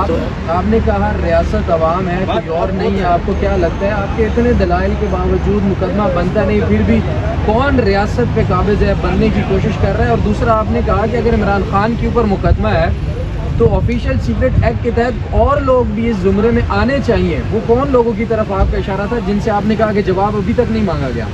آپ نے کہا ریاست عوام ہے، کوئی اور نہیں ہے. آپ کو کیا لگتا ہے آپ کے اتنے دلائل کے باوجود مقدمہ بنتا نہیں، پھر بھی کون ریاست پہ قابض ہے، بننے کی کوشش کر رہا ہے؟ اور دوسرا آپ نے کہا کہ اگر عمران خان کے اوپر مقدمہ ہے تو آفیشیل سیکرٹ ایکٹ کے تحت اور لوگ بھی اس زمرے میں آنے چاہیے. وہ کون لوگوں کی طرف آپ کا اشارہ تھا جن سے آپ نے کہا کہ جواب ابھی تک نہیں مانگا گیا؟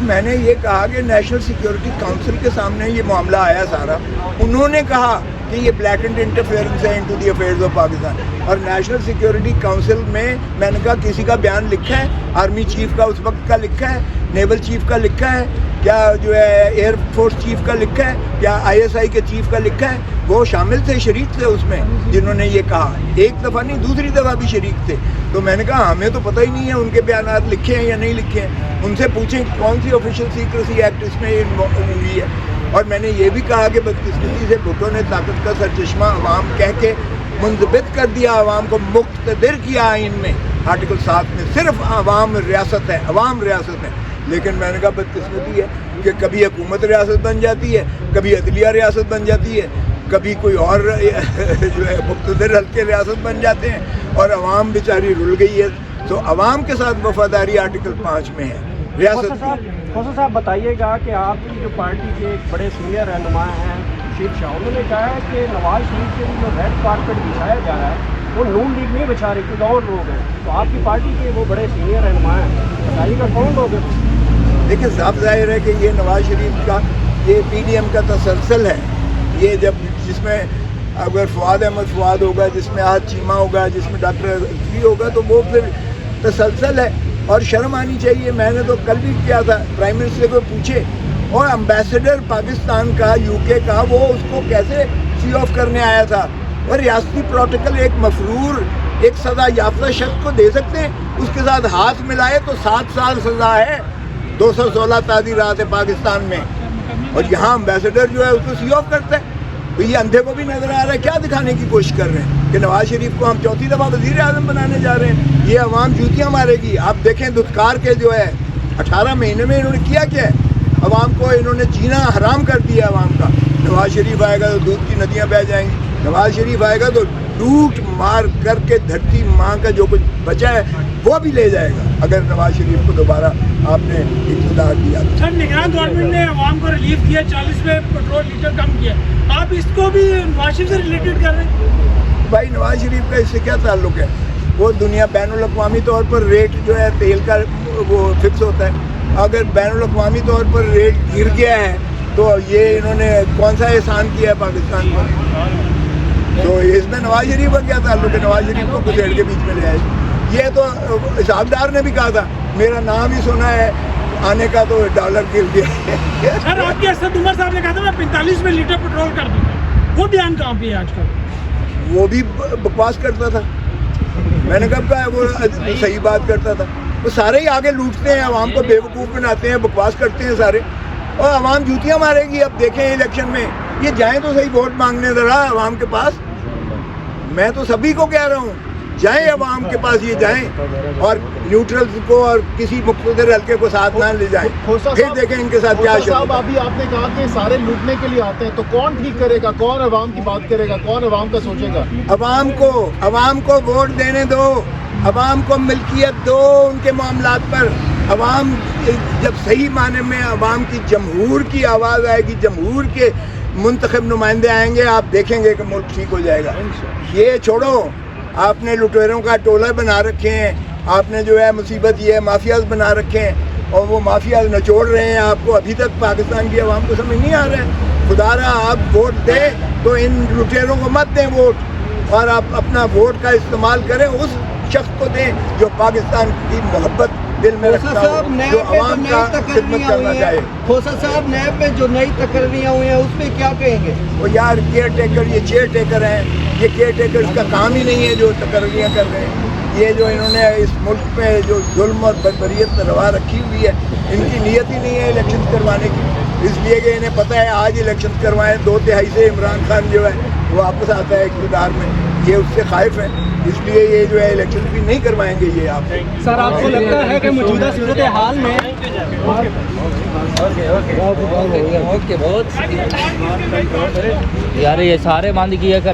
میں نے یہ کہا کہ نیشنل سیکیورٹی کونسل کے سامنے یہ معاملہ آیا سارا، انہوں نے کہا کہ یہ بلیک اینڈ انٹرفیئرنس ہے into the affairs of Pakistan. اور نیشنل سیکیورٹی کونسل میں نے کہا کسی کا بیان لکھا ہے، آرمی چیف کا اس وقت کا لکھا ہے، نیول چیف کا لکھا ہے، کیا جو ہے ایئر فورس چیف کا لکھا ہے، کیا ISI کے چیف کا لکھا ہے؟ وہ شامل تھے، شریک تھے اس میں جنہوں نے یہ کہا. ایک دفعہ نہیں دوسری دفعہ بھی شریک تھے. تو میں نے کہا ہمیں تو پتہ ہی نہیں ہے ان کے بیانات لکھے ہیں یا نہیں لکھے ہیں، ان سے پوچھیں کون سی آفیشیل سیکریسی ایکٹ اس میں ہوئی ہے. اور میں نے یہ بھی کہا کہ بدقسمتی سے بھٹو نے طاقت کا سرچشمہ عوام کہہ کے منضبط کر دیا، عوام کو مقتدر کیا آئین میں. آرٹیکل 7 میں صرف عوام ریاست ہے، عوام ریاست ہے. لیکن میں نے کہا بدقسمتی ہے کہ کبھی حکومت ریاست بن جاتی ہے، کبھی عدلیہ ریاست بن جاتی ہے، کبھی کوئی اور جو ہے مقتدر حلقے ریاست بن جاتے ہیں، اور عوام بیچاری رل گئی ہے. تو عوام کے ساتھ وفاداری آرٹیکل 5 میں ہے ریاست کی. خوصا صاحب بتائیے گا کہ آپ کی جو پارٹی کے ایک بڑے سینئر رہنما ہیں شیخ شاہ، انہوں نے کہا ہے کہ نواز شریف کے جو ریڈ کارپیٹ بچھایا جا رہا ہے وہ نون لیگ نہیں بچھا رہی، کچھ اور لوگ ہیں. تو آپ کی پارٹی کے وہ بڑے سینئر رہنما ہیں، بتائیے گا کون لوگ ہیں؟ دیکھیں صاف ظاہر ہے کہ یہ نواز شریف کا یہ PDM کا تسلسل ہے. یہ جس میں اگر فواد احمد فواد ہوگا، جس میں آج چیمہ ہوگا، جس میں ڈاکٹر الفی ہوگا، تو وہ پھر تسلسل ہے. اور شرم آنی چاہیے. میں نے تو کل بھی کیا تھا، پرائم منسٹر کو پوچھے، اور امبیسڈر پاکستان کا UK کا وہ اس کو کیسے سی آف کرنے آیا تھا. اور ریاستی پروٹوکول ایک مفرور ایک سزا یافتہ شخص کو دے سکتے ہیں، اس کے ساتھ ہاتھ ملائے تو 7 سال سزا ہے. 216 تعزیرات ہے پاکستان میں، اور یہاں امبیسڈر جو ہے اس کو سی آف کرتا ہے. تو یہ اندھے کو بھی نظر آ رہا ہے کیا دکھانے کی کوشش کر رہے ہیں کہ نواز شریف کو ہم 4تھی دفعہ وزیر اعظم بنانے جا رہے ہیں. یہ عوام جوتیاں مارے گی. آپ دیکھیں دھتکار کے جو ہے 18 مہینے میں انہوں نے کیا ہے، عوام کو انہوں نے جینا حرام کر دیا عوام کا. نواز شریف آئے گا تو دودھ کی ندیاں بہہ جائیں گی. نواز شریف آئے گا تو لوٹ مار کر کے دھرتی ماں کا جو کچھ بچا ہے وہ بھی لے جائے گا اگر نواز شریف کو دوبارہ آپ نے اقتدار دیا. سر نگران گورنمنٹ نے عوام کو ریلیف کیا، 40 میں پیٹرول لیٹر کم کیا، آپ اس کو بھی نواز شریف سے ریلیٹڈ کر رہے ہیں؟ بھائی نواز شریف کا اس سے کیا تعلق ہے؟ وہ دنیا بین الاقوامی طور پر ریٹ جو ہے تیل کا وہ فکس ہوتا ہے. اگر بین الاقوامی طور پر ریٹ گر گیا ہے تو یہ انہوں نے کون سا احسان کیا ہے پاکستان کو؟ تو اس میں نواز شریف کا کیا تعلق ہے؟ نواز شریف کو کچھ کے بیچ میں لے آئے. یہ تو حسابدار نے بھی کہا تھا، میرا نام ہی سنا ہے آنے کا تو ڈالر گر گیا. سر آپ کے اسد عمر صاحب نے کہا تھا میں 45 میں لیٹر پیٹرول کر دوں گا، وہ بیان کہاں پہ ہے آج کل؟ وہ بھی بکواس کرتا تھا. میں نے کب کہا وہ صحیح بات کرتا تھا. وہ سارے ہی آگے لوٹتے ہیں، عوام کو بیوقوف بناتے ہیں، بکواس کرتے ہیں سارے، اور عوام جوتیاں مارے گی. اب دیکھیں الیکشن میں یہ جائیں تو صحیح ووٹ مانگنے ذرا عوام کے پاس. میں تو سبھی کو کہہ رہا ہوں جائیں عوام کے پاس، یہ جائیں اور نیوٹرلز کو اور کسی مقتدر حلقے کو ساتھ نہ لے جائیں. پھر دیکھیں ان کے ساتھ کیا صاحب ابھی آپ نے کہا کہ سارے لوٹنے کے لیے آتے ہیں، تو کون ٹھیک کرے گا؟ کون عوام کی بات کرے گا؟ کون عوام کا سوچے گا؟ عوام کو ووٹ دینے دو، عوام کو ملکیت دو ان کے معاملات پر. عوام جب صحیح معنی میں عوام کی جمہور کی آواز آئے گی، جمہور کے منتخب نمائندے آئیں گے، آپ دیکھیں گے کہ ملک ٹھیک ہو جائے گا. یہ چھوڑو، آپ نے لٹیروں کا ٹولہ بنا رکھے ہیں، آپ نے جو ہے مصیبت یہ مافیاز بنا رکھے ہیں، اور وہ مافیاز نچوڑ رہے ہیں آپ کو. ابھی تک پاکستان کی عوام کو سمجھ نہیں آ رہا ہے. خدا را آپ ووٹ دیں تو ان لٹیروں کو مت دیں ووٹ، اور آپ اپنا ووٹ کا استعمال کریں اس شخص کو دیں جو پاکستان کی محبت دل میں رکھتا ہو، جو عوام کا خدمت کرنا چاہے. خوصا صاحب نیب میں جو نئی تقرریاں ہوئی ہیں اس پہ کیا کہیں گے؟ وہ یار کیئر ٹیکر، یہ چیئر ٹیکر ہیں. یہ کیئر ٹیکرز کا کام ہی نہیں ہے جو تقرریاں کر رہے ہیں. یہ جو انہوں نے اس ملک میں جو ظلم اور بربریت روا رکھی ہوئی ہے، ان کی نیت ہی نہیں ہے الیکشن کروانے کی. اس لیے کہ انہیں پتہ ہے آج الیکشن کروائیں 2/3 سے عمران خان جو ہے وہ واپس آتا ہے اقتدار میں. یہ اس سے خائف ہیں، اس لیے یہ جو ہے الیکشن بھی نہیں کروائیں گے. یہ آپ سر آپ کو لگتا ہے کہ موجودہ صورتحال میں اوکے بہت یار یہ سارے بند کیا کر